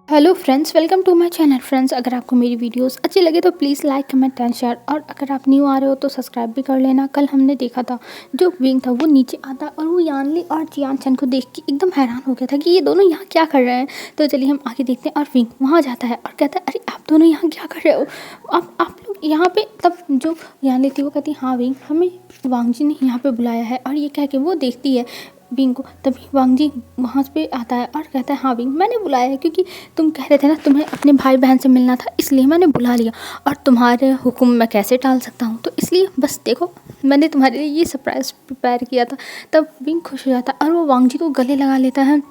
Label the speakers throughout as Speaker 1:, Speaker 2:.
Speaker 1: Hello friends, welcome to my channel. Friends, अगर आपको मेरी वीडियोस अच्छी लगे तो please like comment and share, और अगर आप न्यू आ रहे हो तो सब्सक्राइब भी कर लेना। कल हमने देखा था जो विंग था वो नीचे आता और वो यानली और जियान चंद को देख के एकदम हैरान हो गया था कि ये दोनों यहाँ क्या कर रहे हैं। तो चलिए हम आगे देखते हैं। और विंग वहाँ जाता है और कहता है, अरे आप दोनों यहाँ क्या कर रहे हो? आप लोग यहाँ पे। तब जो यानली थी वो कहती है, हाँ विंग, हमें वांग जी ने यहाँ पे बुलाया है। और ये कह के वो देखती है विंग को। तभी वांग जी वहाँ पे आता है और कहता है, हाँ विंग, मैंने बुलाया है क्योंकि तुम कह रहे थे ना तुम्हें अपने भाई बहन से मिलना था, इसलिए मैंने बुला लिया। और तुम्हारे हुक्म मैं कैसे टाल सकता हूँ, तो इसलिए बस देखो, मैंने तुम्हारे लिए ये सरप्राइज़ प्रिपेयर किया था। तब विंग खुश हो जाता है और वो वांग जी को गले लगा लेता है।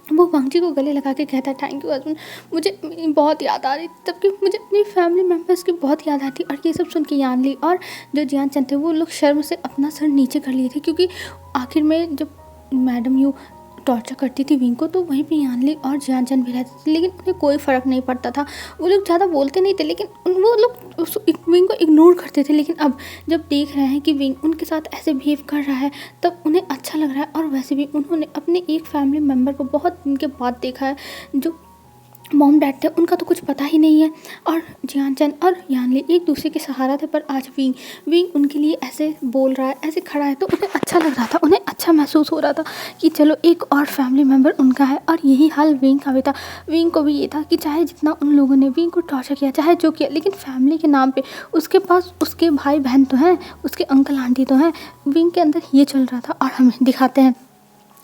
Speaker 1: वो वांग जी को गले लगा के कहता है, थैंक यू हस्बैंड, मुझे बहुत याद आ रही थी, तब कि मुझे अपनी फैमिली मेम्बर्स की बहुत याद आती। और ये सब सुन के यानली और जो जियान चंद थे वो लोग शर्म से अपना सर नीचे कर लिए थे, क्योंकि आखिर में जब मैडम यू टॉर्चर करती थी विंग को तो वहीं पे यानली और जियान चंद भी रहते थे, लेकिन उन्हें कोई फ़र्क नहीं पड़ता था। वो लोग ज़्यादा बोलते नहीं थे, लेकिन वो लोग विंग को इग्नोर करते थे। लेकिन अब जब देख रहे हैं कि विंग उनके साथ ऐसे बिहेव कर रहा है, तब उन्हें अच्छा लग रहा है। और वैसे भी उन्होंने अपने एक फैमिली मेम्बर को बहुत दिन के बाद देखा है। जो मॉम डैड थे उनका तो कुछ पता ही नहीं है, और जियान चंद और यानली एक दूसरे के सहारा थे। पर आज विंग विंग उनके लिए ऐसे बोल रहा है, ऐसे खड़ा है, तो उन्हें अच्छा लग रहा था, उन्हें अच्छा महसूस हो रहा था कि चलो एक और फैमिली मेम्बर उनका है। और यही हाल विंग का भी था। विंग को भी ये था कि चाहे जितना उन लोगों ने विंग को टॉर्चर किया, चाहे जो किया, लेकिन फैमिली के नाम पे उसके पास उसके भाई बहन तो हैं, उसके अंकल आंटी तो हैं। विंग के अंदर ये चल रहा था। और हमें दिखाते हैं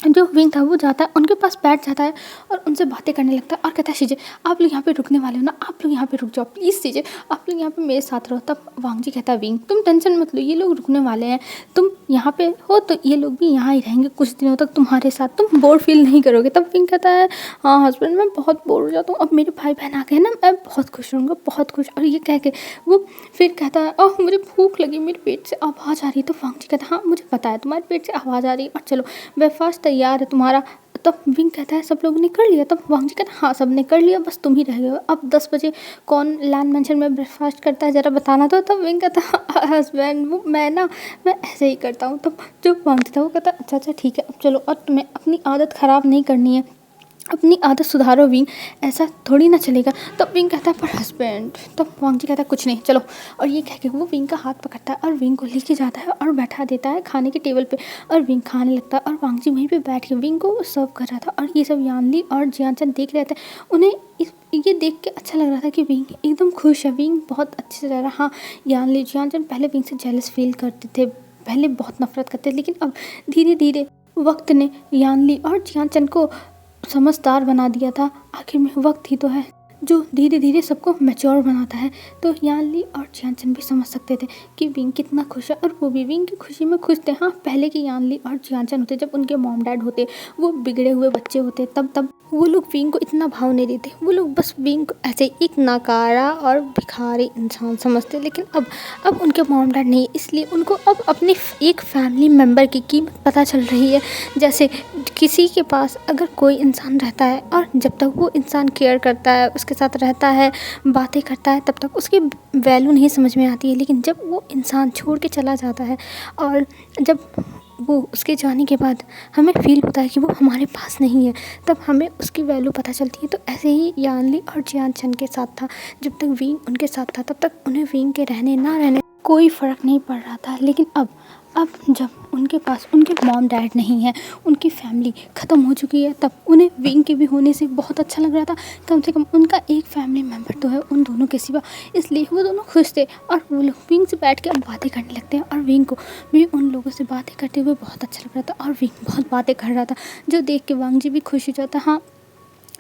Speaker 1: जो विंग था वो जाता है उनके पास, बैठ जाता है और उनसे बातें करने लगता है। और कहता है, शीजे आप लोग यहाँ पे रुकने वाले हो ना, आप लोग यहाँ पे रुक जाओ प्लीज़, शीजे आप लोग यहाँ पे मेरे साथ रहो। तब वांग जी कहता है, विंग तुम टेंशन मत लो, ये लोग रुकने वाले हैं, तुम यहाँ पे हो तो ये लोग भी यहाँ ही रहेंगे कुछ दिनों तक तुम्हारे साथ, तुम बोर फील नहीं करोगे। तब विंग कहता है, हाँ हस्बैंड, मैं बहुत बोर हो जाता हूँ, अब मेरे भाई बहन आ गए ना, मैं बहुत खुश रहूँगा, बहुत खुश। और ये कह के वो फिर कहता है, ओह मुझे भूख लगी, मेरे पेट से आवाज़ आ रही है। तो वांग जी कहता है, हाँ मुझे पता है तुम्हारे पेट से आवाज़ आ रही है, और चलो ब्रेकफास्ट तैयार है तुम्हारा। तब विंग कहता है, सब लोगों ने कर लिया? तब वांग जी कहता है, हाँ सब ने कर लिया, बस तुम ही रह गए हो। अब 10 बजे कौन लैंड मेंशन में ब्रेकफास्ट करता है, ज़रा बताना। तो तब विंग कहता है, हस्बैंड वो मैं ऐसे ही करता हूँ। तब जो वांग जी था वो कहता है, अच्छा अच्छा ठीक है, अब चलो, और तुम्हें अपनी आदत ख़राब नहीं करनी है, अपनी आदत सुधारो विंग, ऐसा थोड़ी ना चलेगा। तब विंग कहता है, पर हस्बैंड। तब वांग जी कहता है, कुछ नहीं चलो। और ये कह के वो विंग का हाथ पकड़ता है और विंग को लेके जाता है और बैठा देता है खाने के टेबल पे। और विंग खाने लगता है और वांग जी वहीं पे बैठ के विंग को सर्व कर रहा था। और ये सब यानली और जियान चंद देख रहे थे। उन्हें ये देख के अच्छा लग रहा था कि विंग एकदम खुश है, विंग बहुत अच्छे से रह रहा। हाँ, यानली जियान चंद पहले विंग से जेलस फील करते थे, पहले बहुत नफरत करते थे, लेकिन अब धीरे धीरे वक्त ने यानली और जियान चंद को समझदार बना दिया था। आखिर में वक्त ही तो है जो धीरे धीरे सबको मैच्योर बनाता है। तो यानली और जियानचंद भी समझ सकते थे कि विंग कितना खुश है, और वो भी विंग की खुशी में खुश थे। हाँ, पहले के यानली और जियानचंद होते जब उनके मॉम डैड होते, वो बिगड़े हुए बच्चे होते, तब वो लोग विंग को इतना भाव नहीं देते। वो लोग बस विंग को ऐसे एक नकारा और भिखारी इंसान समझते। लेकिन अब उनके मॉम डैड नहीं है, इसलिए उनको अब अपनी एक फैमिली मेम्बर की कीमत पता चल रही है। जैसे किसी के पास अगर कोई इंसान रहता है और जब तक वो इंसान केयर करता है, उसके साथ रहता है, बातें करता है, तब तक उसकी वैल्यू नहीं समझ में आती है। लेकिन जब वो इंसान छोड़ के चला जाता है और जब वो उसके जाने के बाद हमें फील होता है कि वो हमारे पास नहीं है, तब हमें उसकी वैल्यू पता चलती है। तो ऐसे ही यानली और जियान चंद के साथ था। जब तक विंग उनके साथ था तब तक उन्हें विंग के रहने ना रहने कोई फ़र्क नहीं पड़ रहा था। लेकिन अब जब उनके पास उनके मॉम डैड नहीं है, उनकी फैमिली ख़त्म हो चुकी है, तब उन्हें विंग के भी होने से बहुत अच्छा लग रहा था। कम से कम उनका एक फैमिली मेम्बर तो है उन दोनों के सिवा, इसलिए वो दोनों खुश थे। और वो लोग विंग से बैठ के अब बातें करने लगते हैं, और विंग को भी उन लोगों से बातें करते हुए बहुत अच्छा लग रहा था। और विंग बहुत बातें कर रहा था, जो देख के वांग जी भी खुश हो जाता। हाँ,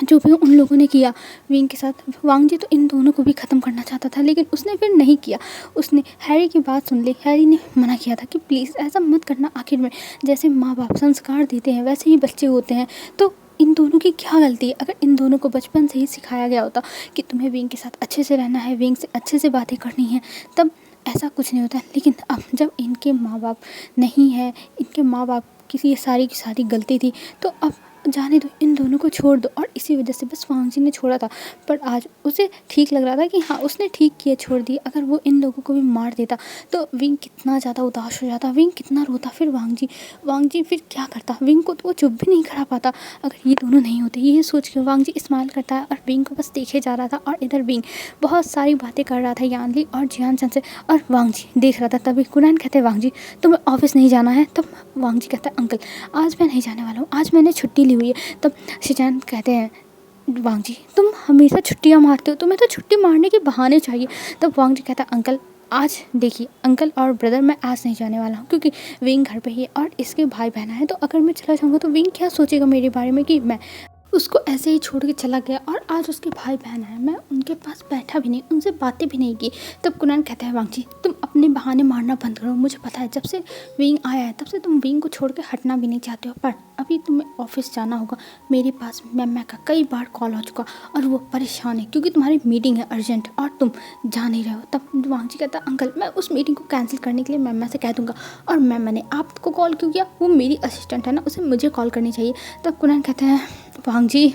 Speaker 1: जो भी उन लोगों ने किया विंग के साथ, वांग जी तो इन दोनों को भी ख़त्म करना चाहता था, लेकिन उसने फिर नहीं किया। उसने हैरी की बात सुन ली। हैरी ने मना किया था कि प्लीज़ ऐसा मत करना, आखिर में जैसे माँ बाप संस्कार देते हैं वैसे ही बच्चे होते हैं, तो इन दोनों की क्या गलती है? अगर इन दोनों को बचपन से ही सिखाया गया होता कि तुम्हें विंग के साथ अच्छे से रहना है, विंग से अच्छे से बातें करनी है, तब ऐसा कुछ नहीं होता। लेकिन अब जब इनके माँ बाप नहीं है, इनके माँ बाप की ये सारी की सारी गलती थी, तो अब जाने दो, इन दोनों को छोड़ दो। और इसी वजह से बस वांग जी ने छोड़ा था। पर आज उसे ठीक लग रहा था कि हाँ उसने ठीक किया छोड़ दिया। अगर वो इन लोगों को भी मार देता तो विंग कितना ज़्यादा उदास हो जाता, विंग कितना रोता। फिर वांग जी फिर क्या करता, विंग को तो वो चुप भी नहीं करा पाता अगर ये दोनों नहीं होते। ये सोच के वांग जी स्माइल करता है और विंग को बस देखे जा रहा था। और इधर विंग बहुत सारी बातें कर रहा था यानली और जियान चंद से, और वांग जी देख रहा था। तभी कुनैन कहते हैं वांग जी तुम्हें ऑफिस नहीं जाना है? तब वांग जी कहता है अंकल आज मैं नहीं जाने वाला हूँ, आज मैंने छुट्टी ली हुई है। तब शिजान कहते हैं वांग जी तुम हमेशा छुट्टियाँ मारते हो, तुम्हें तो छुट्टी मारने के बहाने चाहिए। तब वांग जी कहता है अंकल आज देखिए अंकल और ब्रदर मैं आज नहीं जाने वाला हूँ, क्योंकि विंग घर पे ही है और इसके भाई बहन है। तो अगर मैं चला जाऊँगा तो विंग क्या सोचेगा मेरे बारे में कि मैं उसको ऐसे ही छोड़ के चला गया। और आज उसके भाई बहन हैं, मैं उनके पास बैठा भी नहीं, उनसे बातें भी नहीं की। तब कुनैन कहता है वांग जी तुम अपने बहाने मारना बंद करो। मुझे पता है जब से विंग आया है तब से तुम विंग को छोड़ के हटना भी नहीं चाहते हो, पर अभी तुम्हें ऑफिस जाना होगा। मेरे पास मैम का कई बार कॉल हो चुका और वो परेशान है क्योंकि तुम्हारी मीटिंग है अर्जेंट और तुम जा नहीं रहे हो। तब वांग जी कहता अंकल मैं उस मीटिंग को कैंसिल करने के लिए मैम से कह दूंगा। और मैम ने आपको कॉल क्यों किया? वो मेरी असिस्टेंट है ना, उसे मुझे कॉल करनी चाहिए। तब कुनैन कहते हैं वांग जी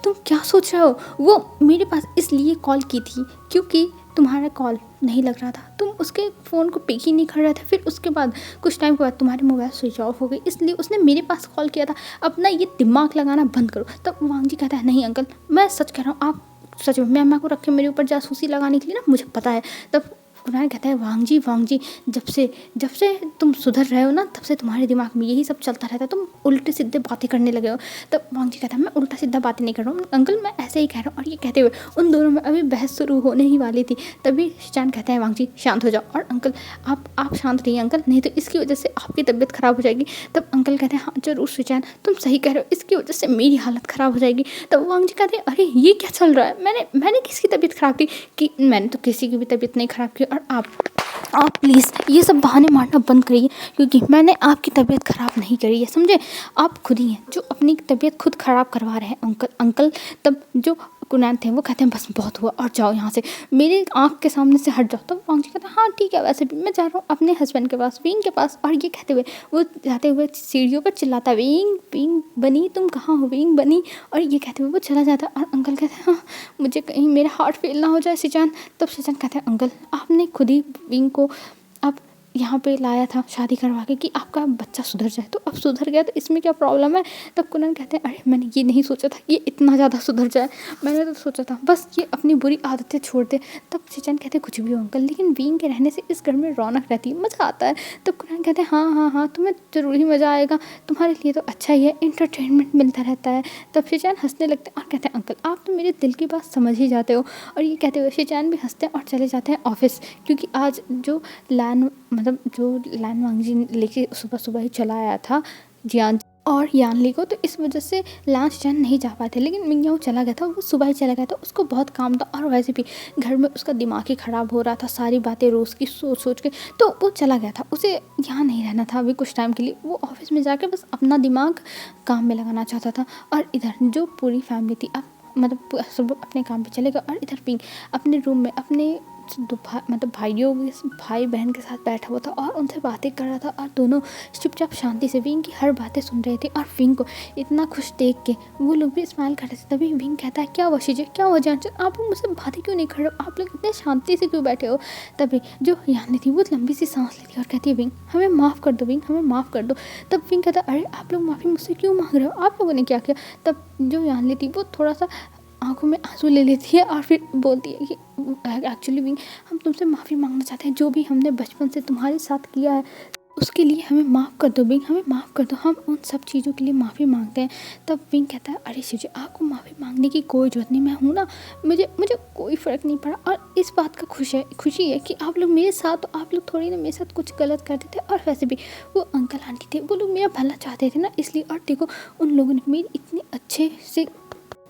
Speaker 1: तुम क्या सोच रहे हो? वो मेरे पास इसलिए कॉल की थी क्योंकि तुम्हारा कॉल नहीं लग रहा था, तुम उसके फ़ोन को पिक ही नहीं कर रहे थे। फिर उसके बाद कुछ टाइम के बाद तुम्हारी मोबाइल स्विच ऑफ हो गई, इसलिए उसने मेरे पास कॉल किया था। अपना ये दिमाग लगाना बंद करो। तब वांग जी कहता है नहीं अंकल मैं सच कह रहा हूँ, आप सच में मैम को रख के मेरे ऊपर जासूसी लगाने के लिए ना मुझे पता है। तब कुनैन कहता है वांग जी जब से तुम सुधर रहे हो ना तब से तुम्हारे दिमाग में यही सब चलता रहता है, तुम उल्टे सीधे बातें करने लगे हो। तब वांग जी कहता है मैं उल्टा सीधा बातें नहीं कर रहा हूँ अंकल, मैं ऐसे ही कह रहा हूँ। और ये कहते हुए उन दोनों में अभी बहस शुरू होने ही वाली थी। तभी शिचान कहते हैं वांग जी शांत हो जाओ। और अंकल आप शांत रहिए अंकल, नहीं तो इसकी वजह से आपकी तबीयत ख़राब हो जाएगी। तब अंकल कहते हैं हाँ जरूर शिचान तुम सही कह रहे हो, इसकी वजह से मेरी हालत ख़राब हो जाएगी। तब वांग जी कहते हैं अरे ये क्या चल रहा है, मैंने किसकी तबीयत ख़राब की? कि मैंने तो किसी की भी तबीयत नहीं ख़राब की। और आप प्लीज़ ये सब बहाने मारना बंद करिए क्योंकि मैंने आपकी तबीयत ख़राब नहीं करी है, समझे? आप खुद ही हैं जो अपनी तबीयत खुद ख़राब करवा रहे हैं अंकल। तब जो कुनैन थे वो कहते हैं बस बहुत हुआ और जाओ यहाँ से, मेरे आँख के सामने से हट जाओ। तो वांग जी कहते हैं हाँ ठीक है, वैसे भी मैं जा रहा हूँ अपने हस्बैंड के पास, विंग के पास। और ये कहते हुए वो जाते हुए सीढ़ियों पर चिल्लाता विंग बनी तुम कहाँ हो विंग बनी। और ये कहते हुए वो चला जाता। और अंकल कहते हैं हाँ मुझे कहीं मेरा हार्ट फेल ना हो जाए शिचान। तब शिचान कहते हैं अंकल आपने खुद ही विंग को अब यहाँ पे लाया था शादी करवा के कि आपका बच्चा सुधर जाए, तो अब सुधर गया तो इसमें क्या प्रॉब्लम है? तब कुनैन कहते हैं अरे मैंने ये नहीं सोचा था कि ये इतना ज़्यादा सुधर जाए, मैंने तो सोचा था बस ये अपनी बुरी आदतें छोड़ दे। तब शिचान कहते हैं कुछ भी हो अंकल, लेकिन विंग के रहने से इस घर में रौनक रहती है, मज़ा आता है। तब कुनैन कहते हैं हाँ तुम्हें ज़रूर ही मज़ा आएगा, तुम्हारे लिए तो अच्छा ही है, इंटरटेनमेंट मिलता रहता है। तब शिचान हंसने लगते हैं और कहते हैं अंकल आप तो मेरे दिल की बात समझ ही जाते हो। और ये कहते हुए शिचान भी हंसते हैं और चले जाते हैं ऑफिस, क्योंकि आज जो लैन वांग जी लेके सुबह सुबह ही चला आया था जियान और यानली को, तो इस वजह से लान शिचान नहीं जा पाए थे। लेकिन मिंग याओ चला गया था, वो सुबह ही चला गया था, उसको बहुत काम था और वैसे भी घर में उसका दिमाग ही ख़राब हो रहा था सारी बातें रोज़ की सोच के, तो वो चला गया था। उसे यहाँ नहीं रहना था अभी कुछ टाइम के लिए, वो ऑफिस में जाके बस अपना दिमाग काम में लगाना चाहता था। और इधर जो पूरी फैमिली थी अब सब अपने काम पे चले गए। और इधर पिंग अपने रूम में अपने भाई बहन के साथ बैठा हुआ था और उनसे बातें कर रहा था। और दोनों चुपचाप शांति से विंग की हर बातें सुन रहे थे। और विंग को इतना खुश देख के वो लोग भी स्माइल कर रहे थे। तभी विंग कहता है क्या हुआ शीजे, क्या हुआ जानचन, आप लोग मुझसे बातें क्यों नहीं कर रहे हो, आप लोग इतने शांति से क्यों बैठे हो? तभी जो यानी थी वो लंबी सी सांस लेती और कहती है विंग हमें माफ़ कर दो, विंग हमें माफ़ कर दो। तब विंग कहता है अरे आप लोग माफ़ी मुझसे क्यों मांग रहे हो, आप लोगों ने क्या किया? तब जो यानी थी वो थोड़ा सा आंखों में आंसू ले लेती है और फिर बोलती है कि एक्चुअली विंग हम तुमसे माफ़ी मांगना चाहते हैं, जो भी हमने बचपन से तुम्हारे साथ किया है उसके लिए हमें माफ़ कर दो विंग, हमें माफ़ कर दो, हम उन सब चीज़ों के लिए माफ़ी मांगते हैं। तब विंग कहता है अरे शिवजी आपको माफ़ी मांगने की कोई ज़रूरत नहीं, मैं हूँ ना, मुझे कोई फ़र्क नहीं पड़ा। और इस बात का खुशी है कि आप लोग मेरे साथ, तो आप लोग थोड़ी ना मेरे साथ कुछ गलत करते थे। और वैसे भी वो अंकल आंटी थे, वो लोग मेरा भला चाहते थे ना, इसलिए। और देखो उन लोगों ने मेरी इतनी अच्छे से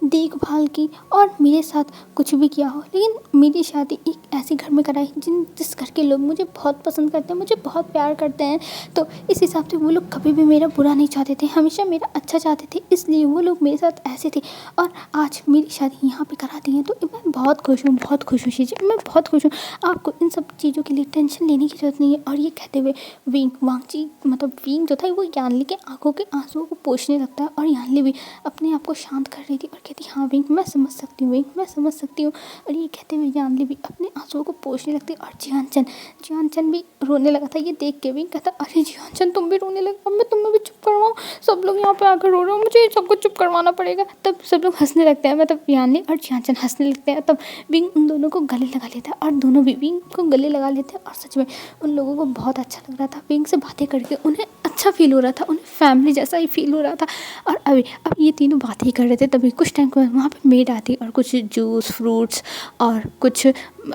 Speaker 1: देखभाल की और मेरे साथ कुछ भी किया हो, लेकिन मेरी शादी एक ऐसे घर में कराई जिस घर के लोग मुझे बहुत पसंद करते हैं, मुझे बहुत प्यार करते हैं। तो इस हिसाब से वो लोग कभी भी मेरा बुरा नहीं चाहते थे, हमेशा मेरा अच्छा चाहते थे, इसलिए वो लोग मेरे साथ ऐसे थे। और आज मेरी शादी यहाँ पे करा दी है तो मैं बहुत खुश हूँ, बहुत खुश हूँ शीजी, मैं बहुत खुश हूँ। आपको इन सब चीज़ों के लिए टेंशन लेने की ज़रूरत नहीं है। और ये कहते हुए वांगची मतलब विंग जो था वो यानली के आंखों के आंसुओं को पोंछने लगता है, और यानली भी अपने आप को शांत कर रही थी और कहती हाँ विंग मैं समझ सकती हूँ, विंग मैं समझ सकती हूँ। और ये कहते हुए यानली भी अपने आंसुओं को पोंछने लगती है। और जियानचन भी रोने लगा था ये देख के। विंग कहता अरे जियानचन तुम भी रोने लगे, अब मैं तुम्हें भी चुप करवाऊँ, सब लोग यहाँ पे आकर रो रहे हो, मुझे सबको चुप करवाना पड़ेगा। तब सब लोग हंसने लगते हैं, मतलब यानली और जियानचन हंसने लगते हैं। तब विंग उन दोनों को गले लगा लेता है और दोनों भी विंग को गले लगा लेते हैं। और सच में उन लोगों को बहुत अच्छा लग रहा था, विंग से बातें करके उन्हें अच्छा फील हो रहा था, उन्हें फैमिली जैसा ही फील हो रहा था। और अब ये तीनों बातें ही कर रहे थे, तभी कुछ टाइम के बाद वहाँ पे मेड आती और कुछ जूस फ्रूट्स और कुछ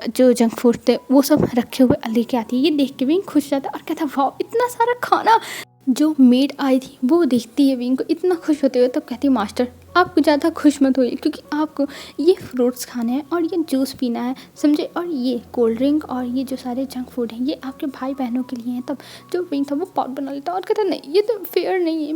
Speaker 1: जो जंक फूड थे वो सब रखे हुए लेके आती है। ये देख के विंग खुश रहता और कहता वाह इतना सारा खाना। जो मेड आई थी वो देखती है विंग को इतना खुश होते हुए, तो कहती है मास्टर आप कुछ ज़्यादा खुश मत होइए, क्योंकि आपको ये फ्रूट्स खाने हैं और ये जूस पीना है, समझे, और ये कोल्ड ड्रिंक और ये जो सारे जंक फूड हैं ये आपके भाई बहनों के लिए हैं। तब जो विंग था वो पॉट बना लेता और कहता नहीं ये तो फेयर नहीं है,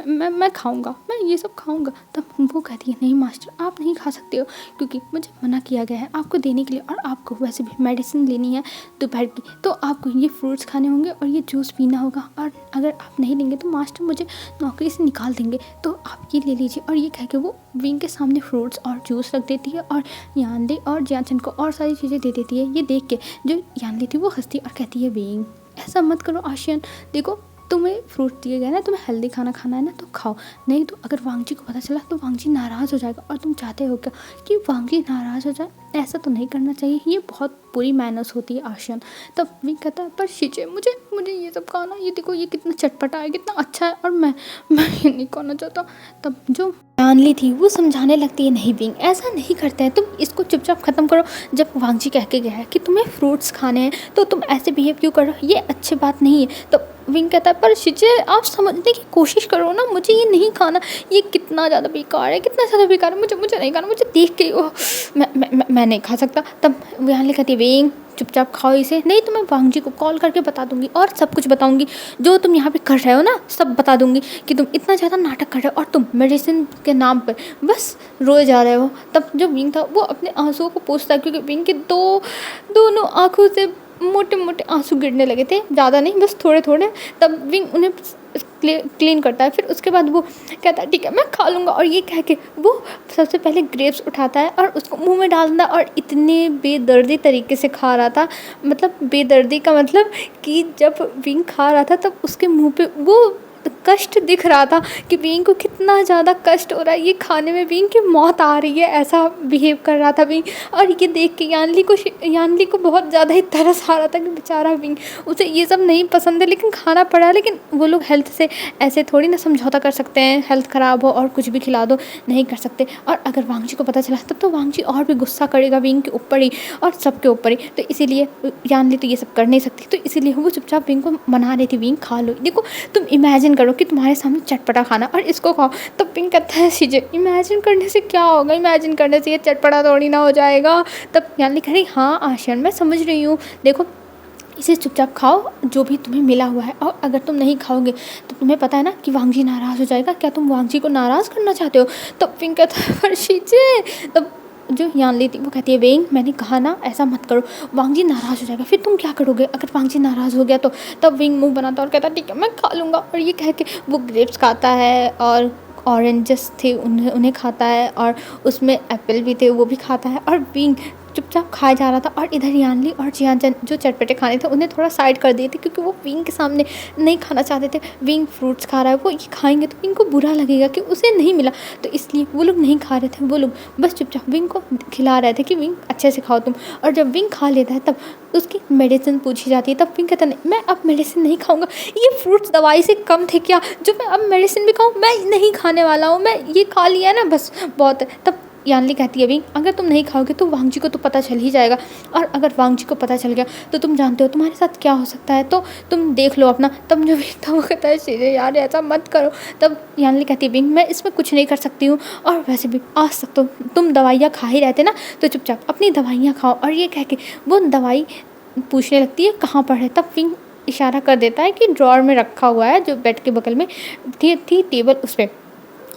Speaker 1: मैं खाऊंगा, मैं ये सब खाऊंगा। तब वो कहती है नहीं मास्टर आप नहीं खा सकते हो, क्योंकि मुझे मना किया गया है आपको देने के लिए, और आपको वैसे भी मेडिसिन लेनी है दोपहर की, तो आपको ये फ्रूट्स खाने होंगे और ये जूस पीना होगा, और अगर आप नहीं लेंगे तो मास्टर मुझे नौकरी से निकाल देंगे, तो आप ये ले लीजिए। और ये कह के वो विंग के सामने फ्रूट्स और जूस रख देती है और यानली और जियानचन को और सारी चीज़ें दे देती है। ये देख के जो यानली थी वो हंसती और कहती है विंग ऐसा मत करो आशियन, देखो तुम्हें फ्रूट दिए गए ना, तुम्हें हेल्दी खाना खाना है ना तो खाओ, नहीं तो अगर वांगजी को पता चला तो वांगजी नाराज़ हो जाएगा, और तुम चाहते हो क्या कि वांगजी नाराज़ हो जाए, ऐसा तो नहीं करना चाहिए, ये बहुत बुरी मैनर्स होती है आशियन। तब विंग कहता है पर शीचे मुझे ये सब खाना, ये देखो ये कितना चटपटा है, कितना अच्छा है, और मैं ये नहीं खाना चाहता। तब जो यानली थी वो समझाने लगती है नहीं विंग ऐसा नहीं करते हैं, तुम इसको चुपचाप ख़त्म करो। जब वांगजी कह के गया है कि तुम्हें फ्रूट्स खाने हैं तो तुम ऐसे बिहेव क्यों कर रहे हो, ये अच्छी बात नहीं है। तो विंग कहता है पर शिचे आप समझने की कोशिश करो ना, मुझे ये नहीं खाना, ये कितना ज़्यादा बेकार है, कितना ज़्यादा बेकार है, मुझे नहीं खाना, मुझे देख के मैं नहीं खा सकता। तब यानली कहती है विंग चुपचाप खाओ इसे, नहीं तो मैं वांगजी को कॉल करके बता दूंगी और सब कुछ बताऊंगी, जो तुम यहाँ पे कर रहे हो ना सब बता दूंगी कि तुम इतना ज़्यादा नाटक कर रहे हो और तुम मेडिसिन के नाम पर बस रोए जा रहे हो। तब जो विंग था वो अपने आंसुओं को पोंछता है, क्योंकि विंग के दोनों आंखों से मोटे मोटे आंसू गिरने लगे थे, ज़्यादा नहीं बस थोड़े थोड़े। तब विंग उन्हें क्लीन करता है, फिर उसके बाद वो कहता है ठीक है मैं खा लूँगा, और ये कह के वो सबसे पहले ग्रेप्स उठाता है और उसको मुंह में डालता है, और इतने बेदर्दी तरीके से खा रहा था, मतलब बेदर्दी का मतलब कि जब विंग खा रहा था तब उसके मुंह पे वो कष्ट दिख रहा था कि विंग को कितना ज़्यादा कष्ट हो रहा है, ये खाने में विंग की मौत आ रही है, ऐसा बिहेव कर रहा था विंग। और ये देख के यानली को बहुत ज़्यादा ही तरस आ रहा था कि बेचारा विंग, उसे ये सब नहीं पसंद है लेकिन खाना पड़ा, लेकिन वो लोग हेल्थ से ऐसे थोड़ी ना समझौता कर सकते हैं, हेल्थ ख़राब हो और कुछ भी खिला दो, नहीं कर सकते। और अगर वांगजी को पता चला तब तो वांगजी और भी गुस्सा करेगा विंग के ऊपर ही और सबके ऊपर ही, तो इसीलिए यानली तो ये सब कर नहीं सकती, तो इसीलिए वो चुपचाप विंग को मना रही थी विंग खा लो, देखो तुम इमेजिन करो कि तुम्हारे सामने चटपटा खाना और इसको खाओ। तो पिंक कहता है शीजे इमेजिन करने से क्या होगा, इमेजिन करने से ये चटपटा थोड़ी ना हो जाएगा। तब यानी कह रही हाँ आशियन मैं समझ रही हूँ, देखो इसे चुपचाप खाओ जो भी तुम्हें मिला हुआ है, और अगर तुम नहीं खाओगे तो तुम्हें पता है ना कि वांगजी नाराज़ हो जाएगा, क्या तुम वांगजी को नाराज़ करना चाहते हो। तो पिंक कहता है पर शीजे, तब जो यानली थी वो कहती है विंग मैंने कहा ना ऐसा मत करो, वांगजी नाराज़ हो जाएगा, फिर तुम क्या करोगे अगर वांगजी नाराज़ हो गया तो। तब विंग मुंह बनाता और कहता ठीक है मैं खा लूँगा, और ये कह के वो ग्रेप्स खाता है और ऑरेंजेस थे उन्हें खाता है, और उसमें एप्पल भी थे वो भी खाता है, और विंग चुपचाप खाया जा रहा था। और इधर यानली और जियानचन जो चटपटे खाने थे उन्हें थोड़ा साइड कर दिए थे, क्योंकि वो विंग के सामने नहीं खाना चाहते थे। विंग फ्रूट्स खा रहा है, वो ये खाएंगे तो विंग को बुरा लगेगा कि उसे नहीं मिला, तो इसलिए वो लोग नहीं खा रहे थे, वो लोग बस चुपचाप विंग को खिला रहे थे कि विंग अच्छे से खाओ तुम। और जब विंग खा लेता है तब उसकी मेडिसिन पूछी जाती है, तब विंग कहता नहीं मैं अब मेडिसिन नहीं खाऊंगा, ये फ्रूट्स दवाई से कम थे क्या जो मैं अब मेडिसिन भी खाऊँ, मैं नहीं खाने वाला हूँ, मैं ये खा लिया ना बस बहुत है। तब यानली कहती है, विंग अगर तुम नहीं खाओगे तो वांग जी को तो पता चल ही जाएगा, और अगर वांग जी को पता चल गया तो तुम जानते हो तुम्हारे साथ क्या हो सकता है, तो तुम देख लो अपना। तब जो विंग था वो कहता है, सीधे यार ऐसा मत करो। तब यानली कहती है, विंग मैं इसमें कुछ नहीं कर सकती हूँ, और वैसे भी आज तक तो तुम दवाइयाँ खा ही रहते ना, तो चुपचाप अपनी दवाइयाँ खाओ। और ये कह के वो दवाई पूछने लगती है कहाँ पर है। तब विंग इशारा कर देता है कि ड्रॉअर में रखा हुआ है, जो बेड के बगल में थी टेबल, उस पर,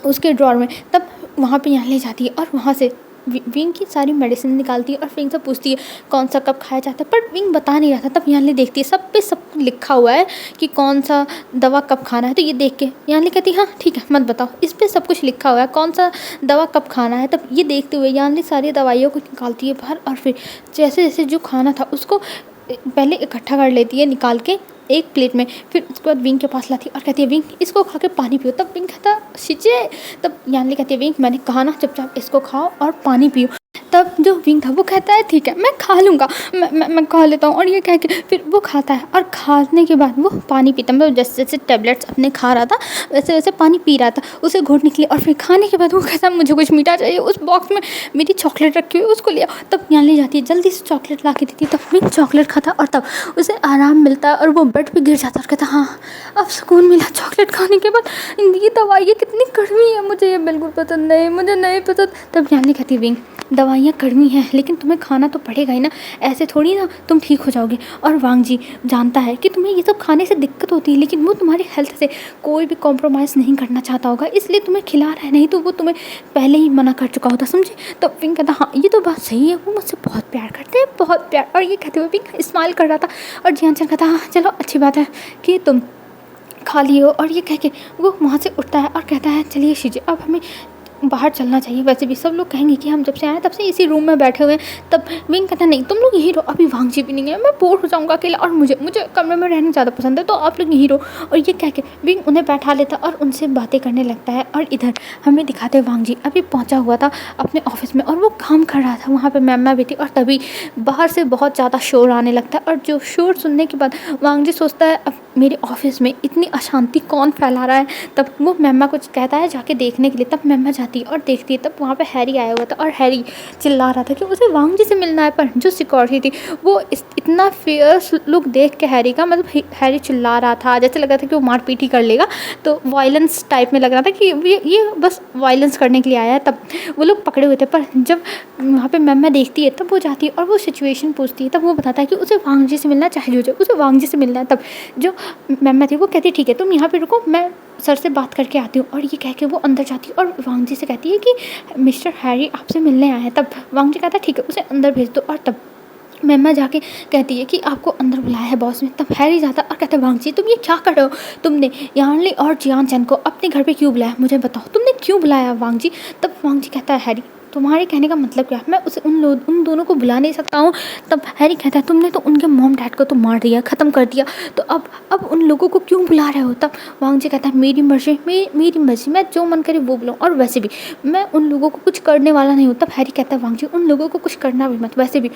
Speaker 1: उसके ड्रॉअर में। तब वहाँ पे यानली जाती है और वहाँ से विंग की सारी मेडिसिन निकालती है और विंग से पूछती है कौन सा कब खाया जाता है, पर विंग बता नहीं रहा था। तब यानली देखती है सब पे सब लिखा हुआ है कि कौन सा दवा कब खाना है, तो ये देख के यानली कहती है हाँ ठीक है मत बताओ, इस पे सब कुछ लिखा हुआ है कौन सा दवा कब खाना है। तब ये देखते हुए यानली सारी दवाइयों को निकालती है बाहर, और फिर जैसे जैसे जो खाना था उसको पहले इकट्ठा कर लेती है निकाल के एक प्लेट में, फिर उसके बाद विंग के पास लाती है और कहती है, विंग इसको खा के पानी पियो। तब विंग कहता शिजे। तब यानली कहती है, विंग मैंने कहा ना चुपचाप इसको खाओ और पानी पियो। तब जो विंग था वो कहता है ठीक है मैं खा लूँगा, मैं खा लेता हूँ। और ये कह के फिर वो खाता है, और खाने के बाद वो पानी पीता, मतलब जैसे जैसे टैबलेट्स अपने खा रहा था वैसे वैसे पानी पी रहा था, उसे घोट निकली। और फिर खाने के बाद वो कहता है मुझे कुछ मीठा चाहिए, उस बॉक्स में मेरी चॉकलेट रखी हुई है उसको लिया। तब यानली जाती है जल्दी से चॉकलेट ला के देती है। तब विंग चॉकलेट खाता और तब उसे आराम मिलता है और वो बेड पर गिर जाता है और कहता हाँ अब सुकून मिला चॉकलेट खाने के बाद। ये दवाई कितनी कड़वी है, मुझे ये बिल्कुल पसंद नहीं, मुझे नहीं पसंद। तब यानली कहती है, विंग दवाइयाँ कड़वी हैं लेकिन तुम्हें खाना तो पड़ेगा ही ना, ऐसे थोड़ी ना तुम ठीक हो जाओगे। और वांग जी जानता है कि तुम्हें ये सब खाने से दिक्कत होती है, लेकिन वो तुम्हारी हेल्थ से कोई भी कॉम्प्रोमाइज़ नहीं करना चाहता होगा, इसलिए तुम्हें खिला रहा है, नहीं तो वो तुम्हें पहले ही मना कर चुका होता, समझे। तब विंग कहता हाँ ये तो बात सही है, वो मुझसे बहुत प्यार करते हैं, बहुत प्यार। और ये कहते हुए विंग स्माइल कर रहा था, और जियान कहता हाँ चलो अच्छी बात है कि तुम खा लिए हो। और ये कह के वो वहाँ से उठता है और कहता है चलिए शीजिए अब हमें बाहर चलना चाहिए, वैसे भी सब लोग कहेंगे कि हम जब से आए तब से इसी रूम में बैठे हुए हैं। तब विंग कहता नहीं तुम लोग यहीं रहो, अभी वांग जी भी नहीं है, मैं बोर हो जाऊंगा अकेला, और मुझे कमरे में रहना ज़्यादा पसंद है, तो आप लोग यहीं रहो। और ये कह के विंग उन्हें बैठा लेता और उनसे बातें करने लगता है। और इधर हमें दिखाते वांग जी अभी पहुँचा हुआ था अपने ऑफिस में, और वो काम कर रहा था, वहाँ पर मैम भी थी, और तभी बाहर से बहुत ज़्यादा शोर आने लगता है। और जो शोर सुनने के बाद वांग जी सोचता है अब मेरे ऑफिस में इतनी अशांति कौन फैला रहा है। तब वो मैम कुछ कहता है जाके देखने के लिए। तब मैम जाती है और देखती है, तब वहाँ पे हैरी आया हुआ था, और हैरी चिल्ला रहा था कि उसे वांग जी से मिलना है। पर जो सिक्योरिटी थी वो इतना फेयर्स लुक देख के हैरी का, मतलब हैरी चिल्ला रहा था, जैसे लग रहा था कि वो मारपीट ही कर लेगा, तो वायलेंस टाइप में लग रहा था कि ये बस वायलेंस करने के लिए आया है। तब वो लोग पकड़े हुए थे, पर जब वहाँ पे मैम देखती है तब वो जाती है और वो सिचुएशन पूछती है। तब वो बताता है कि उसे वांग जी से मिलना चाहे जो उसे वांग जी से मिलना है। तब जो मैम थी वो कहती है ठीक है तुम यहाँ पे रुको, मैं सर से बात करके आती हूँ। और ये कह के वो अंदर जाती है और वांग जी से कहती है कि मिस्टर हैरी आपसे मिलने आए हैं। तब वांग जी कहता है ठीक है उसे अंदर भेज दो। और तब मैम जाके कहती है कि आपको अंदर बुलाया है बॉस ने। तब हैरी जाता और कहता है वांग जी तुम ये क्या कर रहे हो, तुमने यानली और जियान चैन को अपने घर पे क्यों बुलाया, मुझे बताओ तुमने क्यों बुलाया वांग जी। तब वांग जी कहता है हैरी तुम्हारे कहने का मतलब क्या, मैं उसे उन दोनों को बुला नहीं सकता हूँ। तब हैरी कहता है तुमने तो उनके मॉम डैड को तो मार दिया, ख़त्म कर दिया, तो अब उन लोगों को क्यों बुला रहे हो। तब वांग जी कहता है मेरी मर्जी, मेरी मर्जी, मैं जो मन करे वो बुलाऊँ, और वैसे भी मैं उन लोगों को कुछ करने वाला नहीं हूँ। तब हैरी कहता है वांग जी उन लोगों को कुछ करना भी मत, वैसे भी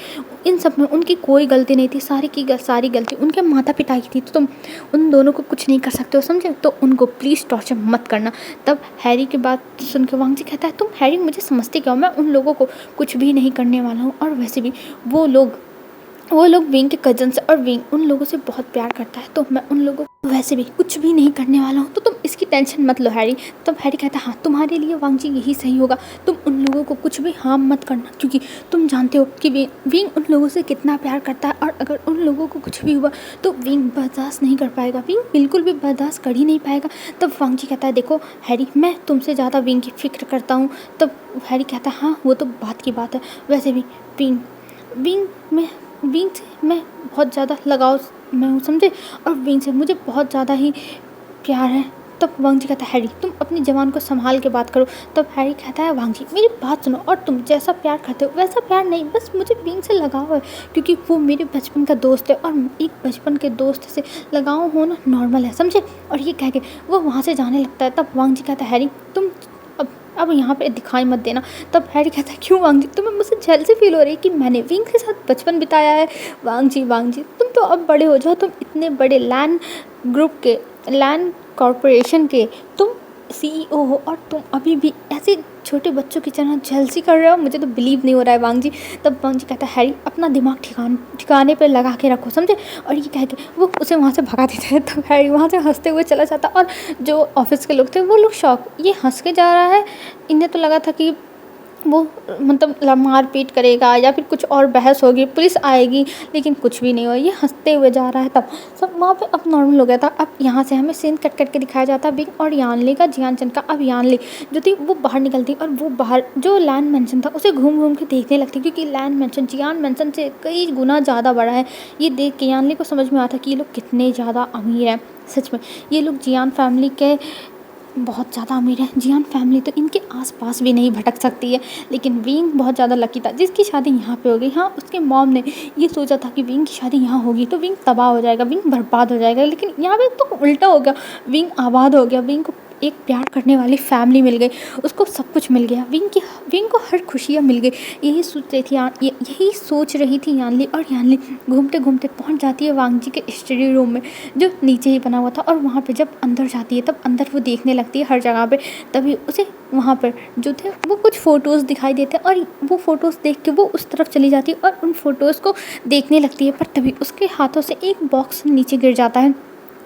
Speaker 1: इन सब में उनकी कोई गलती नहीं थी, सारी गलती उनके माता पिता की थी, तो तुम उन दोनों को कुछ नहीं कर सकते हो, समझे, तो उनको प्लीज़ टॉर्चर मत करना। तब हैरी की बात सुन के वांग जी कहता है तुम हैरी मुझे समझते क्या हो, मैं उन लोगों को कुछ भी नहीं करने वाला हूँ, और वैसे भी वो लोग विंग के कजन्स, और विंग उन लोगों से बहुत प्यार करता है, तो मैं उन लोगों को वैसे भी कुछ भी नहीं करने वाला हूँ, तो तुम इसकी टेंशन मत लो हैरी। तब हैरी कहता है हाँ तुम्हारे लिए वांग जी यही सही होगा, तुम उन लोगों को कुछ भी हार्म मत करना, क्योंकि तुम जानते हो कि विंग उन लोगों से कितना प्यार करता है, और अगर उन लोगों को कुछ भी हुआ तो विंग बर्दाश्त नहीं कर पाएगा, विंग बिल्कुल भी बर्दाश्त कर ही नहीं पाएगा। तब वांग जी कहता है देखो हैरी मैं तुमसे ज़्यादा विंग की फ़िक्र करता हूँ। तब हैरी कहता है हाँ वो तो बात की बात है, वैसे भी विंग से मैं बहुत ज़्यादा लगाव मैं हूँ, समझे, और विंग से मुझे बहुत ज़्यादा ही प्यार है। तब वांग जी कहता है हैरी तुम अपनी जवान को संभाल के बात करो। तब हैरी कहता है वांग जी मेरी बात सुनो, और तुम जैसा प्यार करते हो वैसा प्यार नहीं, बस मुझे विंग से लगाव है, क्योंकि वो मेरे बचपन का दोस्त है, और एक बचपन के दोस्त से लगाव होना नॉर्मल है, समझे। और ये कह के वो वहाँ से जाने लगता है। तब वांग जी कहता है हैरी तुम अब यहाँ पे दिखाई मत देना। तब हैरी कहता है क्यों वांग जी, तुम्हें मुझसे जेलसी फील हो रही है कि मैंने विंग के साथ बचपन बिताया है। वांग जी तुम तो अब बड़े हो जाओ, तुम इतने बड़े लैंड कॉरपोरेशन के तुम CEO हो और तुम अभी भी ऐसे छोटे बच्चों की तरह जेलसी कर रहे हो, मुझे तो बिलीव नहीं हो रहा है वांग जी। तब वांग जी कहता है हैरी अपना दिमाग ठिकाने पे लगा के रखो, समझे। और ये कह के वो उसे वहाँ से भगा देते हैं। तो हैरी वहाँ से हंसते हुए चला जाता और जो ऑफिस के लोग थे वो लोग शॉक, ये हंस के जा रहा है, इन्हें तो लगा था कि वो मतलब मार पीट करेगा या फिर कुछ और बहस होगी, पुलिस आएगी, लेकिन कुछ भी नहीं हुआ, ये हंसते हुए जा रहा है। तब सब वहाँ पे अब नॉर्मल हो गया था। अब यहाँ से हमें सीन कट के दिखाया जाता है विंग और यानली का, जियान का। अब यानली जो थी वो बाहर निकलती और वो बाहर जो लैंड मेंशन था उसे घूम घूम के देखने लगती, क्योंकि लैंड मेंशन जियान मेंशन से कई गुना ज़्यादा बड़ा है। ये देख के यानली को समझ में आता कि ये लोग कितने ज़्यादा अमीर हैं। सच में ये लोग जियान फैमिली के बहुत ज़्यादा अमीर है। जियान फैमिली तो इनके आसपास भी नहीं भटक सकती है। लेकिन विंग बहुत ज़्यादा लकी था जिसकी शादी यहाँ पे हो गई। हाँ, उसके मॉम ने ये सोचा था कि विंग की शादी यहाँ होगी तो विंग तबाह हो जाएगा, विंग बर्बाद हो जाएगा, लेकिन यहाँ पे तो उल्टा हो गया, विंग आबाद हो गया। विंग को एक प्यार करने वाली फैमिली मिल गई, उसको सब कुछ मिल गया, विंग को हर खुशियाँ मिल गई। यही सोच रही थी यानली। और यानली घूमते घूमते पहुंच जाती है वांग जी के स्टडी रूम में जो नीचे ही बना हुआ था। और वहाँ पे जब अंदर जाती है तब अंदर वो देखने लगती है हर जगह पे। तभी उसे वहाँ पर जो थे वो कुछ फ़ोटोज़ दिखाई देते हैं और वो फ़ोटोज़ देख के वो उस तरफ चली जाती है और उन फ़ोटोज़ को देखने लगती है। पर तभी उसके हाथों से एक बॉक्स नीचे गिर जाता है।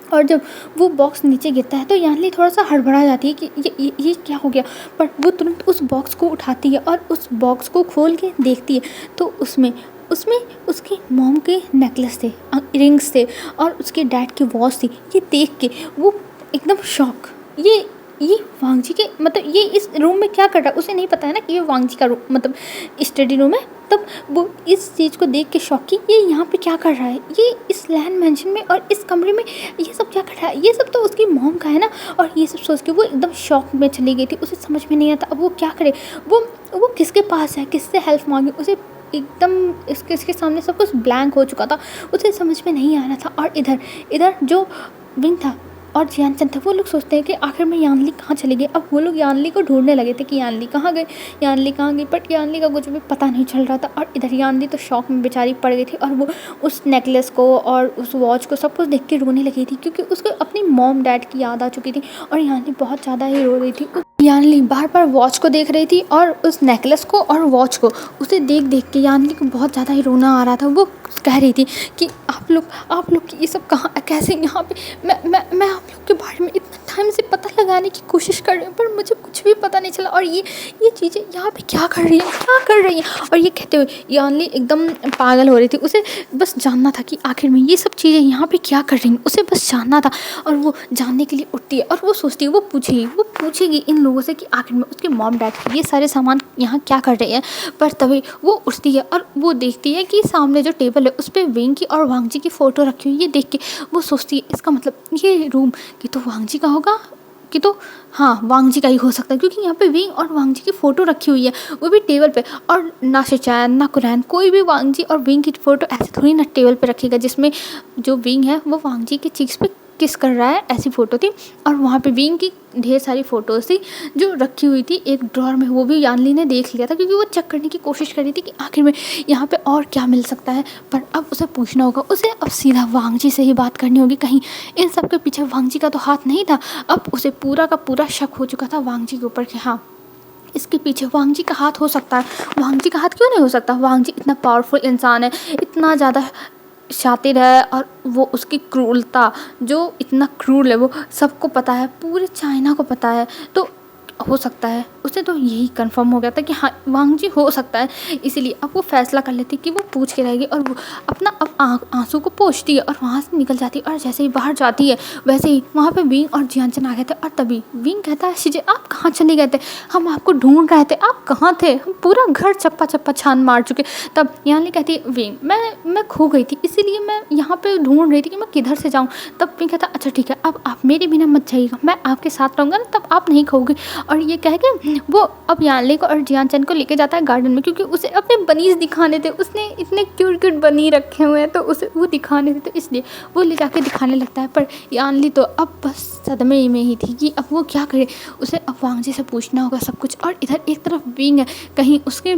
Speaker 1: और जब वो बॉक्स नीचे गिरता है तो यानली थोड़ा सा हड़बड़ा जाती है कि ये क्या हो गया। पर वो तुरंत उस बॉक्स को उठाती है और उस बॉक्स को खोल के देखती है तो उसमें उसकी मॉम के नेकलेस थे, रिंग्स थे और उसके डैड की वॉच थी। ये देख के वो एकदम शॉक, ये वांग जी के मतलब ये इस रूम में क्या कर रहा है, उसे नहीं पता है ना कि ये वांग जी का रूम मतलब स्टडी रूम है। तब वो इस चीज़ को देख के शॉक कि ये यहाँ पे क्या कर रहा है, ये इस लैंड मेंशन में और इस कमरे में ये सब क्या कर रहा है, ये सब तो उसकी मॉम का है ना। और ये सब सोच के वो एकदम शॉक में चली गई थी, उसे समझ में नहीं आता अब वो क्या करे। वो किसके पास है, किससे हेल्प मांगे, उसे एकदम इसके सामने सब कुछ ब्लैंक हो चुका था, उसे समझ में नहीं आ रहा था। और इधर जो विंग था और जियान चंद था वो लोग सोचते हैं कि आखिर में यानली कहाँ चली गई। अब वो लोग यानली को ढूंढने लगे थे कि यानली कहाँ गई, बट यानली का कुछ भी पता नहीं चल रहा था। और इधर यानली तो शॉक में बेचारी पड़ गई थी और वो उस नेकलेस को और उस वॉच को सब कुछ देख के रोने लगी थी, क्योंकि उसको अपनी मॉम डैड की याद आ चुकी थी और यानली बहुत ज़्यादा ही रो रही थी। यानली बार बार वॉच को देख रही थी और उस नेकलेस को और वॉच को, उसे देख के यानली को बहुत ज़्यादा ही रोना आ रहा था। वो कह रही थी कि आप लोग ये सब कहाँ कैसे यहाँ पे, मैं आप लोग के बारे में इतना टाइम से पता लगाने की कोशिश कर रही हूँ पर मुझे कुछ भी पता नहीं चला। और ये चीज़ें यहाँ पे क्या कर रही है। और ये कहते हुए यानली एकदम पागल हो रही थी, उसे बस जानना था कि आखिर में ये सब चीज़ें यहाँ पे क्या कर रही हैं, उसे बस जानना था। और वो जानने के लिए उठती है और वो सोचती है वो पूछेगी इन लोगों से कि आखिर में उसके मॉम डैड ये सारे सामान यहाँ क्या कर रहे हैं। पर तभी वो उठती है और वो देखती है कि सामने जो टेबल है उस पर विंग की और वांग जी की फ़ोटो रखी हुई है। ये देख के वो सोचती है इसका मतलब ये रूम कि तो वांग जी का होगा, कि तो हाँ वांग जी का ही हो सकता है, क्योंकि यहाँ पे विंग और वांग जी की फ़ोटो रखी हुई है वो भी टेबल पे। और ना शिचैन ना कुरैन कोई भी वांग जी और विंग की फ़ोटो ऐसे थोड़ी ना टेबल पे रखेगा जिसमें जो विंग है वो वांग जी के चीक्स पे किस कर रहा है, ऐसी फ़ोटो थी। और वहाँ पे विंग की ढेर सारी फ़ोटोज़ थी जो रखी हुई थी एक ड्रॉर में, वो भी यानली ने देख लिया था क्योंकि वो चेक करने की कोशिश कर रही थी कि आखिर में यहाँ पे और क्या मिल सकता है। पर अब उसे पूछना होगा, उसे अब सीधा वांग जी से ही बात करनी होगी। कहीं इन सब के पीछे वांग जी का तो हाथ नहीं था। अब उसे पूरा का पूरा शक हो चुका था वांग जी के ऊपर कि हाँ इसके पीछे वांग जी का हाथ हो सकता है। वांग जी का हाथ क्यों नहीं हो सकता, वांग जी इतना पावरफुल इंसान है, इतना ज़्यादा शातिर है और वो उसकी क्रूरता जो इतना क्रूर है वो सबको पता है, पूरे चाइना को पता है। तो हो सकता है उसे तो यही कंफर्म हो गया था कि हाँ वांग जी हो सकता है। इसीलिए अब वो फैसला कर लेती कि वो पूछ के रहेगी और वो अपना अब आंसू को पोंछती है और वहाँ से निकल जाती है। और जैसे ही बाहर जाती है वैसे ही वहाँ पे विंग और जियानचन आ गए थे। और तभी विंग कहता है शिजे आप कहाँ चले गए थे, हम आपको ढूंढ रहे थे, आप कहाँ थे, हम पूरा घर चप्पा छान मार चुके। तब यानली कहती है विंग मैं खो गई थी इसीलिए मैं यहाँ पे ढूंढ रही थी कि मैं किधर से जाऊँ। तब विंग कहता अच्छा ठीक है अब आप मेरे बिना मत जाइएगा, मैं आपके साथ रहूँगा ना तब आप नहीं खोगे। और ये कह के वो अब यानली को और जियानचन को लेके जाता है गार्डन में, क्योंकि उसे अपने बनीज दिखाने थे, उसने इतने क्यूट बनी रखे हुए हैं तो उसे वो दिखाने थे, तो इसलिए वो ले जाके दिखाने लगता है। पर यानली तो अब बस सदमे में ही थी कि अब वो क्या करे, उसे अब वांग जी से पूछना होगा सब कुछ। और इधर एक तरफ विंग है, कहीं उसके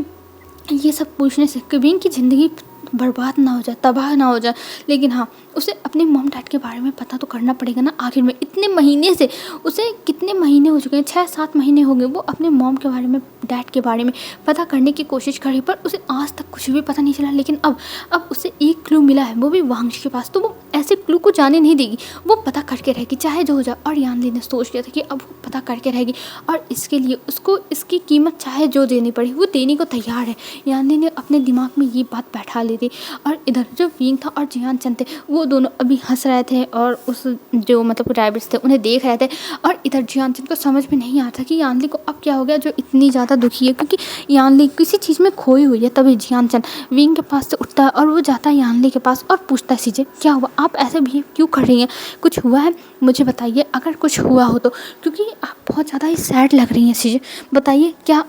Speaker 1: ये सब पूछने से विंग की ज़िंदगी बर्बाद ना हो जाए, तबाह ना हो जाए। लेकिन हाँ, उसे अपने मॉम डैड के बारे में पता तो करना पड़ेगा ना। आखिर में इतने महीने से, उसे कितने महीने हो चुके हैं, 6-7 महीने हो गए, वो अपने मॉम के बारे में, डैड के बारे में पता करने की कोशिश करी, पर उसे आज तक कुछ भी पता नहीं चला। लेकिन अब उसे एक क्लू मिला है, वो भी वांगजी के पास, तो वो ऐसे क्लू को जाने नहीं देगी, वो पता करके रहेगी चाहे जो हो जाए। और यानली ने सोच लिया था कि अब वो पता करके रहेगी, और इसके लिए उसको इसकी कीमत चाहे जो देनी पड़े वो देने को तैयार है। यानली ने अपने दिमाग में ये बात बैठा ली थी। और इधर जो विंग था और जियान चंद थे, वो दोनों अभी हंस रहे थे और उस जो मतलब रैबिट्स थे उन्हें देख रहे थे। और इधर जियान चंद को समझ में नहीं आ रहा था कि यानली को अब क्या हो गया जो इतनी ज़्यादा दुखी है, क्योंकि यानली किसी चीज़ में खोई हुई है। तभी जियान चंद विंग के पास से उठता है और वो जाता है यानली के पास और पूछता है, सीजे क्या हुआ, आप ऐसे बिहेव क्यों कर रही हैं, कुछ हुआ है, मुझे बताइए अगर कुछ हुआ हो तो, क्योंकि आप बहुत ज़्यादा ही सैड लग रही हैं सीजे, बताइए क्या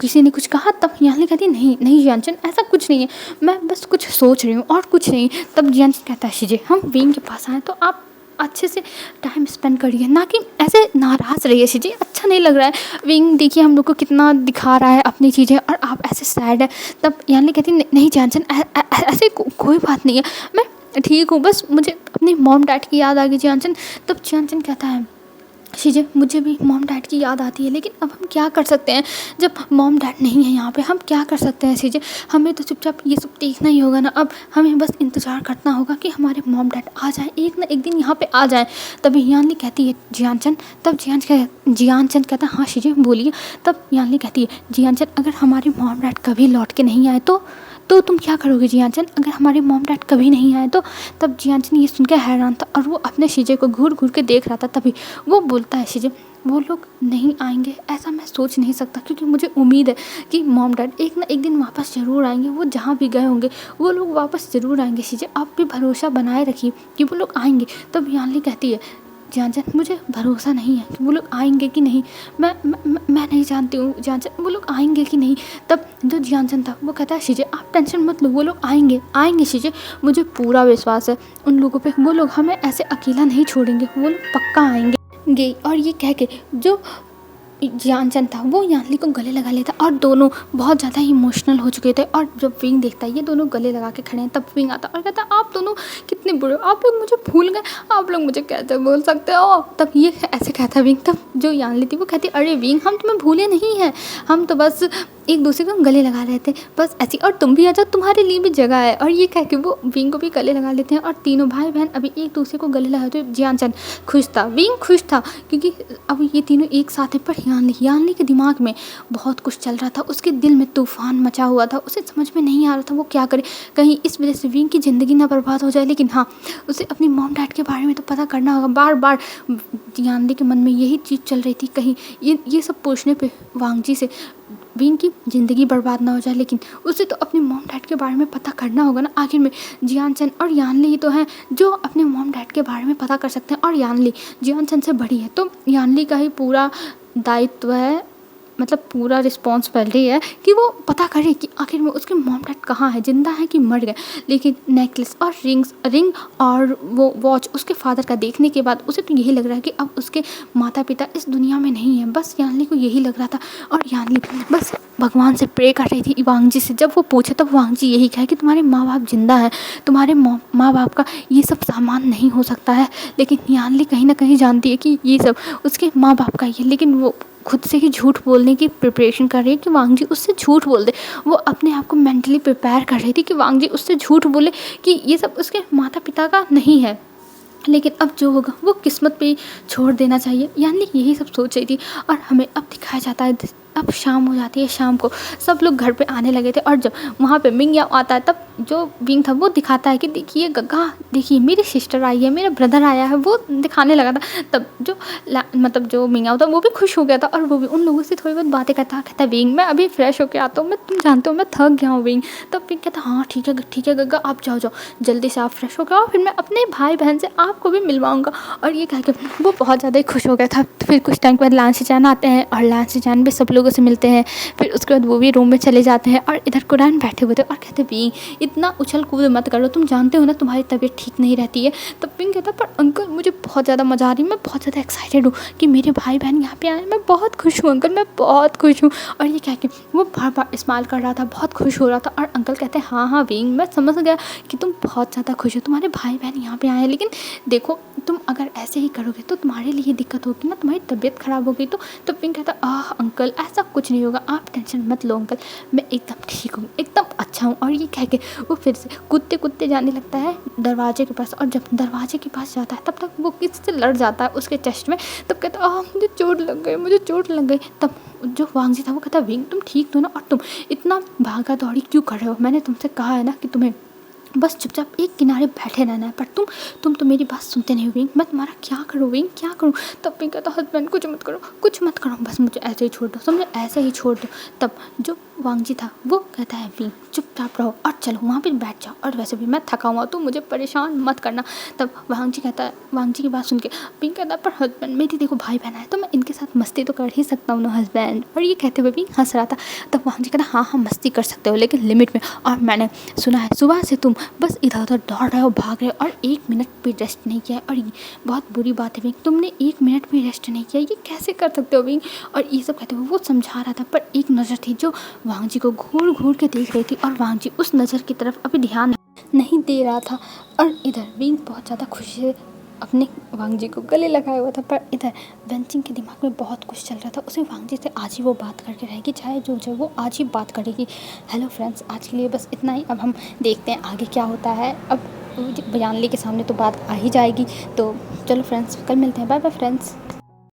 Speaker 1: किसी ने कुछ कहा। तब यानली कहती है, नहीं नहीं जियानचन, ऐसा कुछ नहीं है, मैं बस कुछ सोच रही हूँ और कुछ नहीं। तब जियानचन कहता है, सीजे हम विंग के पास आए तो आप अच्छे से टाइम स्पेंड करिए, ना कि ऐसे नाराज़ रहिए सीजे, अच्छा नहीं लग रहा है। विंग देखिए हम लोग को कितना दिखा रहा है अपनी चीज़ें और आप ऐसे सैड है। तब यानली कहती है, नहीं जियानचन, ऐसे कोई बात नहीं है, मैं ठीक हूँ, बस मुझे अपनी मॉम डैड की याद आ गई जियानचन। तब जियानचन कहता है, शीजे मुझे भी मॉम डैड की याद आती है, लेकिन अब हम क्या कर सकते हैं जब मॉम डैड नहीं है यहाँ पे, हम क्या कर सकते हैं शीजे, हमें तो चुपचाप ये सब देखना ही होगा ना। अब हमें बस इंतज़ार करना होगा कि हमारे मॉम डैड आ जाए, एक ना एक दिन यहाँ पे आ जाए। तभी यानली कहती है, जियानचंद। तब जियानचंद कहता है, हाँ शीजे बोलिए। तब यानली कहती है, जियानचंद अगर हमारे मॉम डैड कभी लौट के नहीं आए तो तुम क्या करोगे जियानचंद, अगर हमारे मॉम डैड कभी नहीं आए तो। तब जियानचंद ये सुन के हैरान था और वो अपने शीजे को घूर घूर के देख रहा था। तभी वो बोलता है, शीजे वो लोग नहीं आएंगे ऐसा मैं सोच नहीं सकता, क्योंकि मुझे उम्मीद है कि मॉम डैड एक ना एक दिन वापस ज़रूर आएंगे, वो जहाँ भी गए होंगे वो लोग वापस ज़रूर आएंगे। शीजे आप भी भरोसा बनाए रखिए कि वो लोग आएंगे। तब यानली कहती है, जियानचंद मुझे भरोसा नहीं है कि वो लोग आएंगे कि नहीं, मैं नहीं जानती हूँ जियानचंद वो लोग आएंगे कि नहीं। तब जो जियानचंद था वो कहता है, शीजे आप टेंशन मत लो, वो लोग आएंगे शीजे, मुझे पूरा विश्वास है उन लोगों पे, वो लोग हमें ऐसे अकेला नहीं छोड़ेंगे, वो लोग पक्का आएंगे। और ये कह के जो जियानचंद था वो यानली को गले लगा लेता और दोनों बहुत ज़्यादा इमोशनल हो चुके थे। और जब विंग देखता है ये दोनों गले लगा के खड़े हैं, तब विंग आता और कहता है, आप दोनों कितने बुरे हो, आप लोग मुझे भूल गए, आप लोग मुझे कैसे भूल सकते हो। तब ये ऐसे कहता विंग। तब जो यानली थी वो कहती, अरे विंग हम तुम्हें भूले नहीं हैं, हम तो बस एक दूसरे को गले लगा रहे थे बस ऐसी, और तुम भी आ जाओ तुम्हारे लिए भी जगह है। और ये कह के वो विंग को भी गले लगा लेते हैं और तीनों भाई बहन अभी एक दूसरे को गले लगाते हुए। जियानचंद खुश था, विंग खुश था, क्योंकि अब ये तीनों एक साथ हैं। पर यानली के दिमाग में बहुत कुछ चल रहा था, उसके दिल में तूफान मचा हुआ था, उसे समझ में नहीं आ रहा था वो क्या करे, कहीं इस वजह से विंग की ज़िंदगी ना बर्बाद हो जाए। लेकिन हाँ, उसे अपनी मॉम डैड के बारे में तो पता करना होगा। बार बार यानली के मन में यही चीज़ चल रही थी, कहीं ये सब पूछने पे वांगजी से विंग की ज़िंदगी बर्बाद ना हो जाए। लेकिन उसे तो अपने मॉम डैड के बारे में पता करना होगा ना। आखिर में जियानचंद और यानली ही तो हैं जो अपने मॉम डैड के बारे में पता कर सकते हैं, और यानली जियानचंद से बड़ी है, तो यानली का ही पूरा दायित्व है, मतलब पूरा रिस्पॉन्सिबिलिटी है कि वो पता करे कि आखिर में उसके मॉम डैड कहाँ है, जिंदा है कि मर गए। लेकिन नेकलेस और रिंग और वो वॉच उसके फादर का देखने के बाद उसे तो यही लग रहा है कि अब उसके माता पिता इस दुनिया में नहीं है, बस यानली को यही लग रहा था। और यानली बस भगवान से प्रे कर रही थी वांगजी से। जब वो पूछे तब वांगजी यही कहे कि तुम्हारे माँ बाप जिंदा हैं, तुम्हारे माँ बाप का ये सब सामान नहीं हो सकता है। लेकिन यानली कहीं ना कहीं जानती है कि ये सब उसके माँ बाप का ही है, लेकिन वो खुद से ही झूठ बोलने की प्रिपरेशन कर रही है कि वांगजी उससे झूठ बोल दे। वो अपने आप को मेंटली प्रिपेयर कर रही थी कि वांगजी उससे झूठ बोले कि ये सब उसके माता पिता का नहीं है। लेकिन अब जो होगा वो किस्मत पे ही छोड़ देना चाहिए, यानी यही सब सोच रही थी। और हमें अब दिखाया जाता है, अब शाम हो जाती है, शाम को सब लोग घर पे आने लगे थे। और जब वहाँ पे मिंग आता है तब जो विंग था वो दिखाता है कि देखिए गग्गा, देखिए मेरी सिस्टर आई है, मेरा ब्रदर आया है, वो दिखाने लगा था। तब जो मतलब जो मिंग था वो भी खुश हो गया था और वो भी उन लोगों से थोड़ी बहुत बातें कहता विंग मैं अभी फ्रेश होकर आता हूँ, मैं तुम जानते हो मैं थक गया हूँ विंग। तब विंग कहता हाँ ठीक है गग्गा आप जाओ जल्दी से आप फ्रेश हो गया, फिर मैं अपने भाई बहन से आपको भी मिलवाऊंगा। और ये कह के वो बहुत ज़्यादा खुश हो गया था। तो फिर कुछ टाइम के बाद लांसी जान आते हैं और लांसी जान भी सब लोगों से मिलते हैं। फिर उसके बाद वो भी रूम में चले जाते हैं और इधर कुरान बैठे हुए थे और कहते विंग इतना उछल कूद मत करो, तुम जानते हो ना तुम्हारी तबीयत ठीक नहीं रहती है। तब विंग कहता पर अंकल मुझे बहुत ज़्यादा मज़ा आ रही है, मैं बहुत ज़्यादा एक्साइटेड हूँ कि मेरे भाई बहन यहाँ पे आए, मैं बहुत खुश हूँ अंकल, मैं बहुत खुश हूँ। और ये कह के वो बार बार इस्तेमाल कर रहा था, बहुत खुश हो रहा था। और अंकल कहते हैं हाँ हाँ विंग, मैं समझ गया कि तुम बहुत ज़्यादा खुश हो, तुम्हारे भाई बहन यहाँ पे आए हैं, लेकिन देखो तुम अगर ऐसे ही करोगे तो तुम्हारे लिए दिक्कत होगी ना, तुम्हारी तबीयत ख़राब होगी। तो विंग कहता आह अंकल ऐसा कुछ नहीं होगा, आप टेंशन मत लो अंकल, मैं एकदम ठीक हूँ, एकदम अच्छा हूँ। और ये कह के वो फिर से कूदते कूदते जाने लगता है दरवाजे के पास। और जब दरवाजे के पास जाता है तब तक वो किसी से लड़ जाता है उसके चेस्ट में। तब कहता आह मुझे चोट लग गई, मुझे चोट लग गई। तब जो वांग जी था वो कहता विंग तुम ठीक हो ना, और तुम इतना भागा दौड़ी क्यों कर रहे हो, मैंने तुमसे कहा है ना कि तुम्हें बस चुपचाप एक किनारे बैठे रहना है, पर तुम तो मेरी बात सुनते नहीं हो विंग, मैं तुम्हारा क्या करूँ विंग, क्या करूँ। तब विंग कहता हस्बैंड कुछ मत करो, कुछ मत करो, बस मुझे ऐसे ही छोड़ दो, समझे, ऐसे ही छोड़ दो। तब जो वांग जी था वो कहता है विंग चुपचाप रहो और चलो वहाँ पे बैठ जाओ, और वैसे भी मैं थका हुआ तो मुझे परेशान मत करना। तब वांग जी कहता है, वांग जी की बात सुन के विंग कहता है पर हस्बैंड मेरी देखो भाई बहन है तो मैं इनके साथ मस्ती तो कर ही सकता हूँ ना हस्बैंड। और ये कहते हुए विंग हंस रहा था। तब वांग जी कहता हाँ हाँ मस्ती कर सकते हो लेकिन लिमिट में, और मैंने सुना है सुबह से तुम बस इधर उधर दौड़ रहे हो, भाग रहे हो, और 1 मिनट भी रेस्ट नहीं किया है, और ये बहुत बुरी बात है विंग, तुमने 1 मिनट भी रेस्ट नहीं किया, ये कैसे कर सकते हो विंग। और ये सब कहते हुए वो समझा रहा था, पर एक नज़र थी जो वांग जी को घूर घूर के देख रही थी, और वांग जी उस नज़र की तरफ अभी ध्यान नहीं दे रहा था। और इधर विंग बहुत ज़्यादा खुशी से अपने वांग जी को गले लगाया हुआ था, पर इधर वेंचिंग के दिमाग में बहुत कुछ चल रहा था। उसे वांग जी से आज ही वो बात करके रहेगी, चाहे जो जो वो आज ही बात करेगी। हेलो फ्रेंड्स, आज के लिए बस इतना ही। अब हम देखते हैं आगे क्या होता है। अब बयानली के सामने तो बात आ ही जाएगी। तो चलो फ्रेंड्स, कल मिलते हैं, बाय बाय फ्रेंड्स।